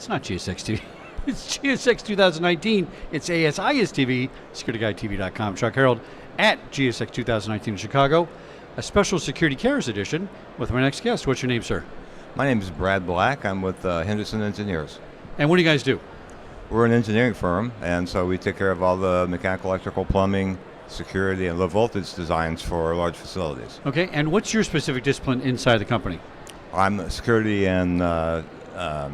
It's not GSX TV. It's GSX 2019. It's ASIS TV, SecurityGuideTV.com. Chuck Harold at GSX 2019 in Chicago. A special Security Cares edition with my next guest. What's your name, sir? My name is Brad Black. I'm with Henderson Engineers. And what do you guys do? We're an engineering firm, and so we take care of all the mechanical, electrical, plumbing, security, and low voltage designs for large facilities. Okay, and what's your specific discipline inside the company? I'm a security and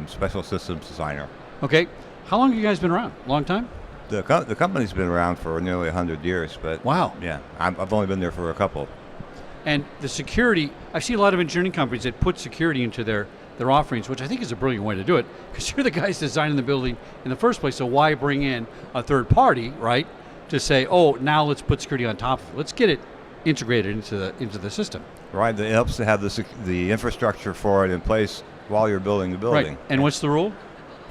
special systems designer. Okay, how long have you guys been around? Long time? The company's been around for nearly 100 years, but wow. Yeah, I've only been there for a couple. And the security, I see a lot of engineering companies that put security into their offerings, which I think is a brilliant way to do it, because you're the guys designing the building in the first place, so why bring in a third party, right, to say, oh, now let's put security on top of it. Let's get it integrated into the system. Right, it helps to have the infrastructure for it in place while you're building the building. Right, and what's the rule?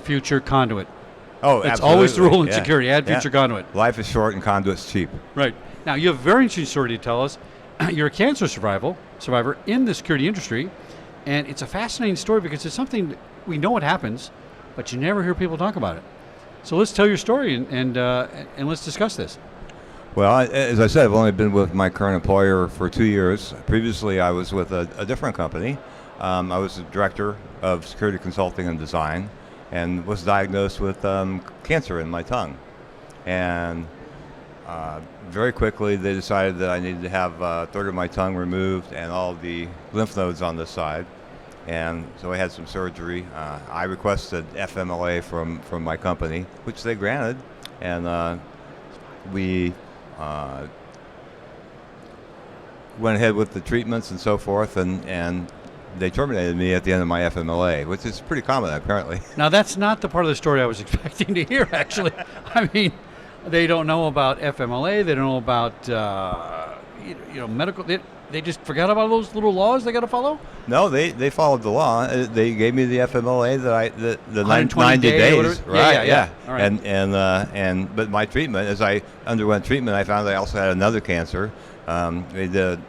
Future conduit. Oh, it's absolutely. Always the rule in security, add future conduit. Life is short and conduit's cheap. Right. Now, you have a very interesting story to tell us. You're a cancer survivor in the security industry, and it's a fascinating story because it's something we know it happens, but you never hear people talk about it. So let's tell your story and let's discuss this. Well, as I said, I've only been with my current employer for 2 years. Previously, I was with a different company. I was the director of security consulting and design, and was diagnosed with cancer in my tongue. And very quickly, they decided that I needed to have a third of my tongue removed and all the lymph nodes on this side. And so I had some surgery. I requested FMLA from my company, which they granted. And we went ahead with the treatments and so forth, and they terminated me at the end of my FMLA, which is pretty common, apparently. Now, that's not the part of the story I was expecting to hear, actually. I mean, they don't know about FMLA. They don't know about medical. They just forgot about those little laws they got to follow. No, they followed the law. They gave me the FMLA the 90 days. Right. Yeah. All right. But my treatment, as I underwent treatment, I found I also had another cancer. They did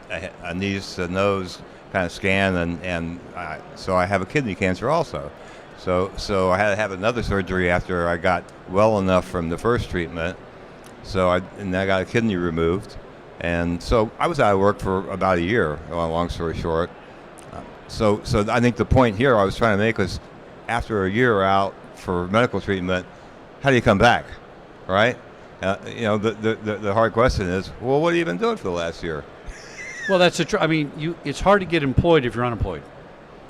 a knees to nose kind of scan, and so I have a kidney cancer also. So I had to have another surgery after I got well enough from the first treatment. So I got a kidney removed, and so I was out of work for about a year. Long story short, so I think the point here I was trying to make was, after a year out for medical treatment, how do you come back, right? The hard question is, well, what have you been doing for the last year? Well, that's I mean, it's hard to get employed if you're unemployed.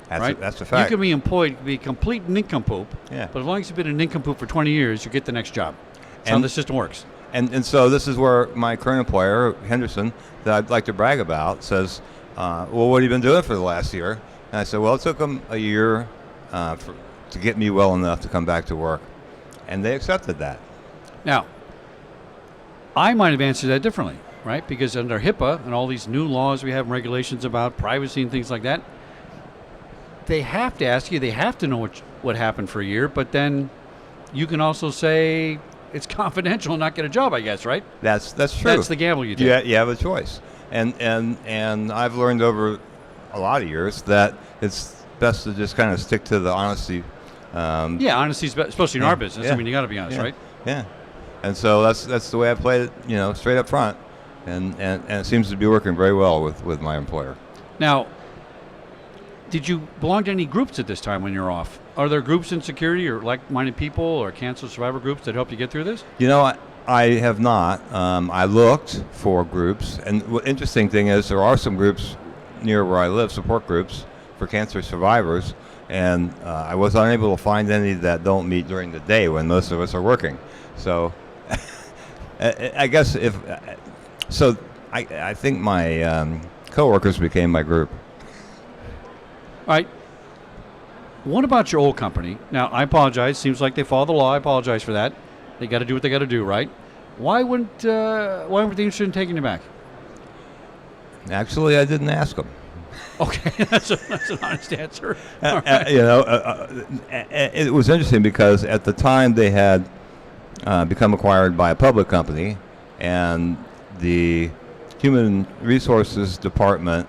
That's a fact. You can be employed, be a complete nincompoop, yeah. But as long as you've been a nincompoop for 20 years, you get the next job. That's how the system works. And so this is where my current employer, Henderson, that I'd like to brag about, says, well, what have you been doing for the last year? And I said, well, it took them a year to get me well enough to come back to work. And they accepted that. Now, I might have answered that differently, right? Because under HIPAA and all these new laws we have and regulations about privacy and things like that, they have to ask you, they have to know what happened for a year, but then you can also say it's confidential and not get a job, I guess, right? That's true. That's the gamble you take. Yeah, you have a choice. And I've learned over a lot of years that it's best to just kind of stick to the honesty. Honesty, especially in our business. Yeah. I mean, you got to be honest, right? Yeah. And so that's the way I played it, straight up front. And it seems to be working very well with my employer. Now, did you belong to any groups at this time when you're off? Are there groups in security or like-minded people or cancer survivor groups that help you get through this? I have not. I looked for groups, and the interesting thing is there are some groups near where I live, support groups for cancer survivors, and I was unable to find any that don't meet during the day when most of us are working. So I guess I think my coworkers became my group. All right. What about your old company? Now, I apologize. Seems like they follow the law. I apologize for that. They got to do what they got to do, right? Why weren't they interested in taking you back? Actually, I didn't ask them. Okay, that's an honest answer. It was interesting because at the time they had become acquired by a public company, and the Human Resources Department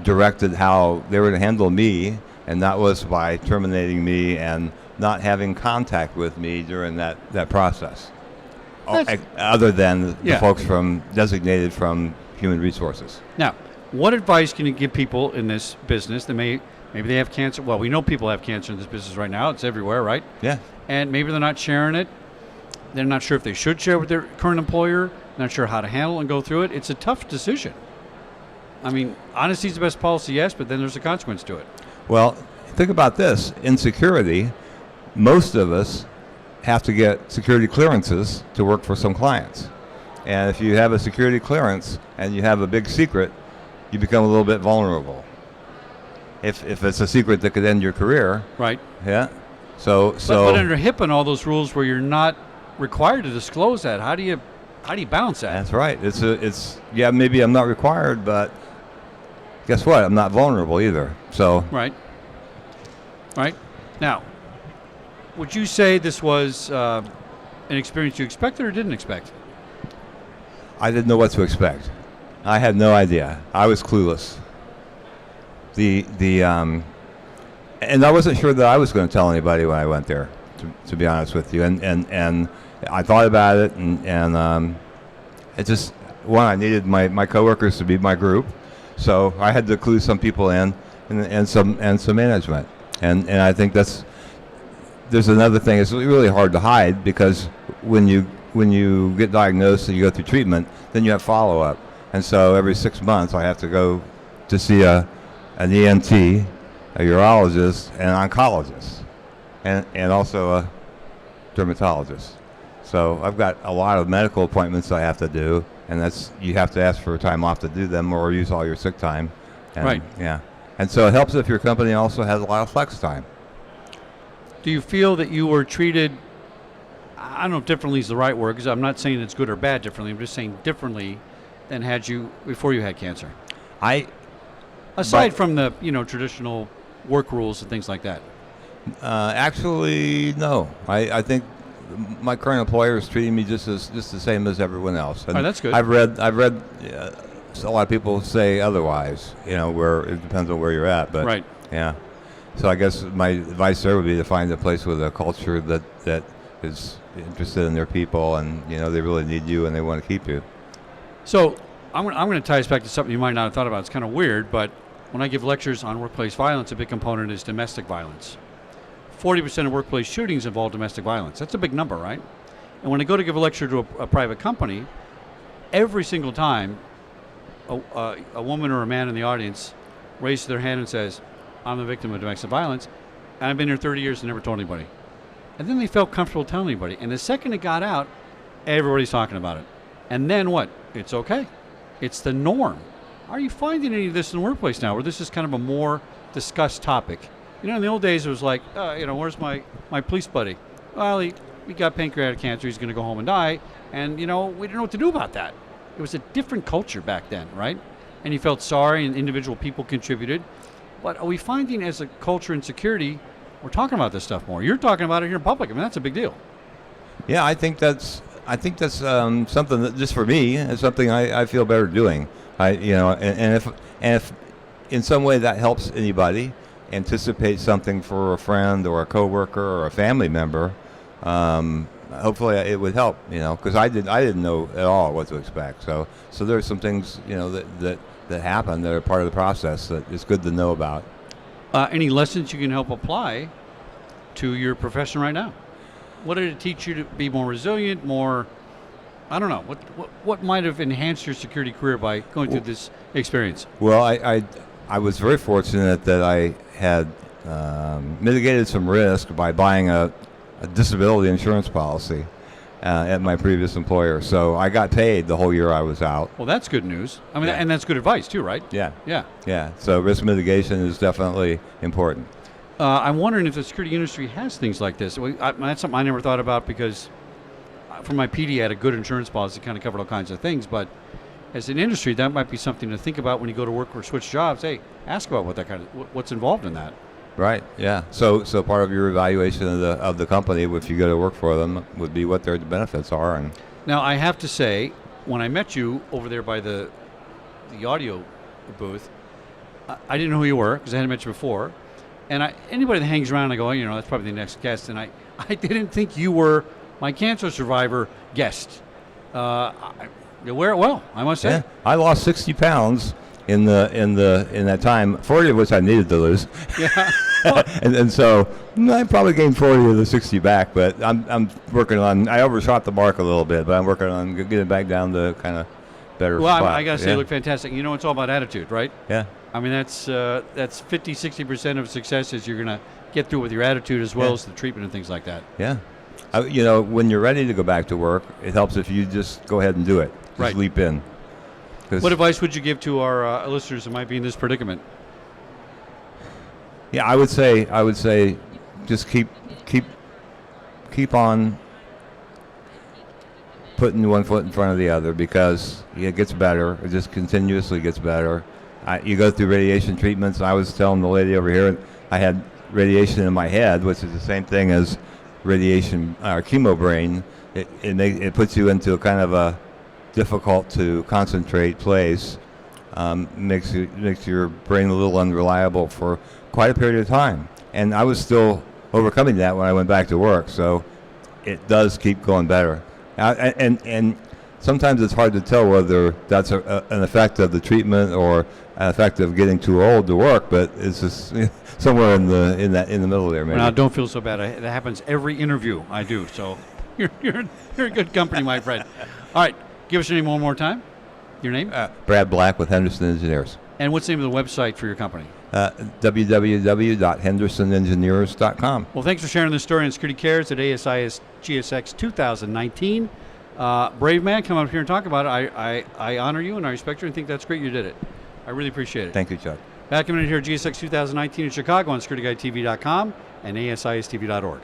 directed how they were to handle me, and that was by terminating me and not having contact with me during that process. That's- Other than the Yeah. folks designated from human resources. Now, what advice can you give people in this business that maybe they have cancer? Well, we know people have cancer in this business right now. It's everywhere, right? Yeah. And maybe they're not sharing it. They're not sure if they should share with their current employer. Not sure how to handle and go through it. It's a tough decision. I mean, honesty is the best policy, yes, but then there's a consequence to it. Well, think about this. In security, most of us have to get security clearances to work for some clients. And if you have a security clearance and you have a big secret, you become a little bit vulnerable. If it's a secret that could end your career. Right. Yeah. So But under HIPAA and all those rules where you're not required to disclose that, how do you balance that? that's right. It's maybe I'm not required, but guess what? I'm not vulnerable either. So Right. Right. Now, would you say this was an experience you expected or didn't expect? I didn't know what to expect. I had no idea. I was clueless. And I wasn't sure that I was going to tell anybody when I went there, to be honest with you. And I thought about it, and it just I needed my coworkers to be my group, so I had to clue some people in, and some management. And I think there's another thing. It's really hard to hide because when you get diagnosed and you go through treatment, then you have follow-up. And so every 6 months I have to go to see an ENT, a urologist, and an oncologist, and also a dermatologist. So I've got a lot of medical appointments I have to do, and you have to ask for time off to do them or use all your sick time. And, Right. Yeah. And so it helps if your company also has a lot of flex time. Do you feel that you were treated, I don't know if differently is the right word, because I'm not saying it's good or bad differently, I'm just saying differently than had you before you had cancer? Aside from the traditional work rules and things like that. Actually, no. I think my current employer is treating me just the same as everyone else. And Oh, that's good. I've read a lot of people say otherwise. Where it depends on where you're at, but Right. yeah. So I guess my advice there would be to find a place with a culture that is interested in their people, and they really need you and they want to keep you. So I'm going to tie us back to something you might not have thought about. It's kind of weird, but when I give lectures on workplace violence, a big component is domestic violence. 40% of workplace shootings involve domestic violence. That's a big number, right? And when I go to give a lecture to a private company, every single time a woman or a man in the audience raises their hand and says, I'm a victim of domestic violence, and I've been here 30 years and never told anybody. And then they felt comfortable telling anybody. And the second it got out, everybody's talking about it. And then what? It's okay. It's the norm. Are you finding any of this in the workplace now, where this is kind of a more discussed topic? In the old days, it was like, where's my police buddy? Well, he got pancreatic cancer. He's going to go home and die. And, we didn't know what to do about that. It was a different culture back then, right? And you felt sorry, and individual people contributed. But are we finding as a culture in security, we're talking about this stuff more? You're talking about it here in public. I mean, that's a big deal. Yeah, I think that's something that, just for me, is something I feel better doing. And if in some way that helps anybody anticipate something for a friend or a coworker or a family member, hopefully it would help. Because I didn't know at all what to expect. So there's some things that happen that are part of the process that it's good to know about. Any lessons you can help apply to your profession right now? What did it teach you to be more resilient, more, I don't know, what might have enhanced your security career by going through this experience? Well, I was very fortunate that I had mitigated some risk by buying a disability insurance policy at my previous employer. So I got paid the whole year I was out. Well, that's good news. I mean, Yeah. and that's good advice too, right? Yeah. Yeah. Yeah. So risk mitigation is definitely important. I'm wondering if the security industry has things like this. That's something I never thought about, because for my PD, I had a good insurance policy, kind of covered all kinds of things. But as an industry, that might be something to think about when you go to work or switch jobs. Hey, ask about what's involved in that. Right. Yeah. So part of your evaluation of the company, if you go to work for them, would be what their benefits are. And Now, I have to say, when I met you over there by the audio booth, I didn't know who you were because I hadn't met you before. And anybody that hangs around, I go, you know, that's probably the next guest. And I didn't think you were my cancer survivor guest. You wear it well, I must say. Yeah, I lost 60 pounds in that time, 40 of which I needed to lose. Yeah. and so I probably gained 40 of the 60 back, but I'm working on. I overshot the mark a little bit, but I'm working on getting it back down to kind of better. Well, spot. I gotta say, you look fantastic. You know, it's all about attitude, right? Yeah. I mean, that's 50-60% of success is you're gonna get through with your attitude as well as the treatment and things like that. Yeah. You know, when you're ready to go back to work, it helps if you just go ahead and do it. Just Right. leap in. What advice would you give to our listeners who might be in this predicament? Yeah, I would say, just keep on putting one foot in front of the other, because it gets better. It just continuously gets better. You go through radiation treatments. I was telling the lady over here, I had radiation in my head, which is the same thing as radiation or chemo brain. It puts you into a kind of a difficult to concentrate place. Makes your brain a little unreliable for quite a period of time. And I was still overcoming that when I went back to work. So it does keep going better. And sometimes it's hard to tell whether that's an effect of the treatment or an effect of getting too old to work. But it's just somewhere in the middle there, maybe. Now, don't feel so bad. That happens every interview I do. So you're a good company, my friend. All right, give us your name one more time. Your name? Brad Black with Henderson Engineers. And what's the name of the website for your company? www.hendersonengineers.com. Well, thanks for sharing this story on Security Cares at ASIS GSX 2019. Brave man, come up here and talk about it. I honor you and I respect you and think that's great you did it. I really appreciate it. Thank you, Chuck. Back a minute here at GSX 2019 in Chicago on SecurityGuideTV.com and ASISTV.org.